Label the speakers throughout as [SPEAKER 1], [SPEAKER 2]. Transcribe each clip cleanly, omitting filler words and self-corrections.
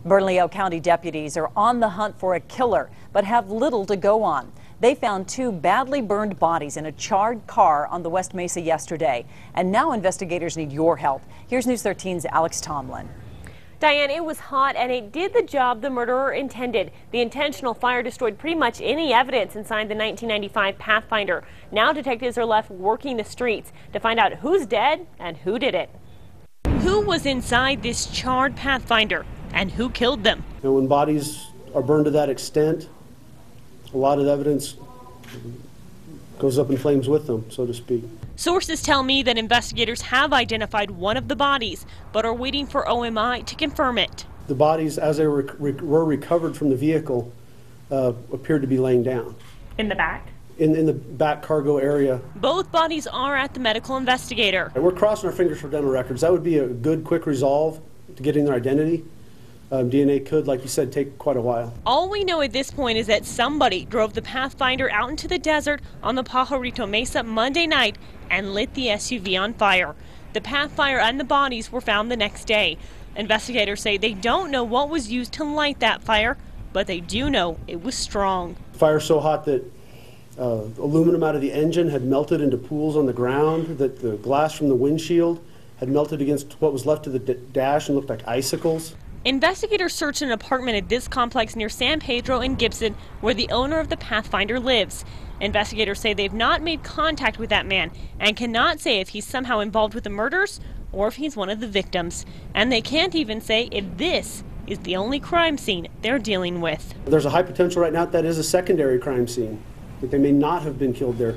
[SPEAKER 1] Bernalillo County deputies are on the hunt for a killer, but have little to go on. They found two badly burned bodies in a charred car on the West Mesa yesterday, and now investigators need your help. Here's News 13's Alex Tomlin.
[SPEAKER 2] Diane, it was hot and it did the job the murderer intended. The intentional fire destroyed pretty much any evidence inside the 1995 Pathfinder. Now detectives are left working the streets to find out who's dead and who did it. Who was inside this charred Pathfinder and who killed them?
[SPEAKER 3] When bodies are burned to that extent, a lot of evidence goes up in flames with them, so to speak.
[SPEAKER 2] Sources tell me that investigators have identified one of the bodies, but are waiting for OMI to confirm it.
[SPEAKER 3] The bodies, as they were recovered from the vehicle, appeared to be laying down.
[SPEAKER 2] In the back?
[SPEAKER 3] In the back cargo area.
[SPEAKER 2] Both bodies are at the medical investigator.
[SPEAKER 3] We're crossing our fingers for dental records. That would be a good, quick resolve to getting their identity. DNA could, like you said, take quite a while.
[SPEAKER 2] All we know at this point is that somebody drove the Pathfinder out into the desert on the Pajarito Mesa Monday night and lit the SUV on fire. The Pathfinder and the bodies were found the next day. Investigators say they don't know what was used to light that fire, but they do know it was strong.
[SPEAKER 3] Fire so hot that aluminum out of the engine had melted into pools on the ground, that the glass from the windshield had melted against what was left of the dash and looked like icicles.
[SPEAKER 2] Investigators searched an apartment at this complex near San Pedro and Gibson, where the owner of the Pathfinder lives. Investigators say they've not made contact with that man and cannot say if he's somehow involved with the murders or if he's one of the victims. And they can't even say if this is the only crime scene they're dealing with.
[SPEAKER 3] There's a high potential right now that is a secondary crime scene, that they may not have been killed there.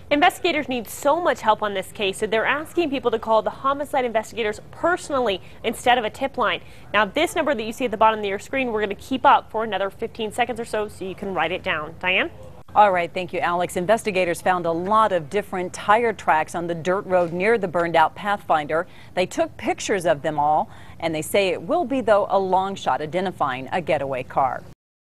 [SPEAKER 2] Investigators need so much help on this case that they're asking people to call the homicide investigators personally instead of a tip line. Now, this number that you see at the bottom of your screen, we're going to keep up for another 15 seconds or so you can write it down. Diane?
[SPEAKER 1] All right, thank you, Alex. Investigators found a lot of different tire tracks on the dirt road near the burned out Pathfinder. They took pictures of them all, and they say it will be, though, a long shot identifying a getaway car.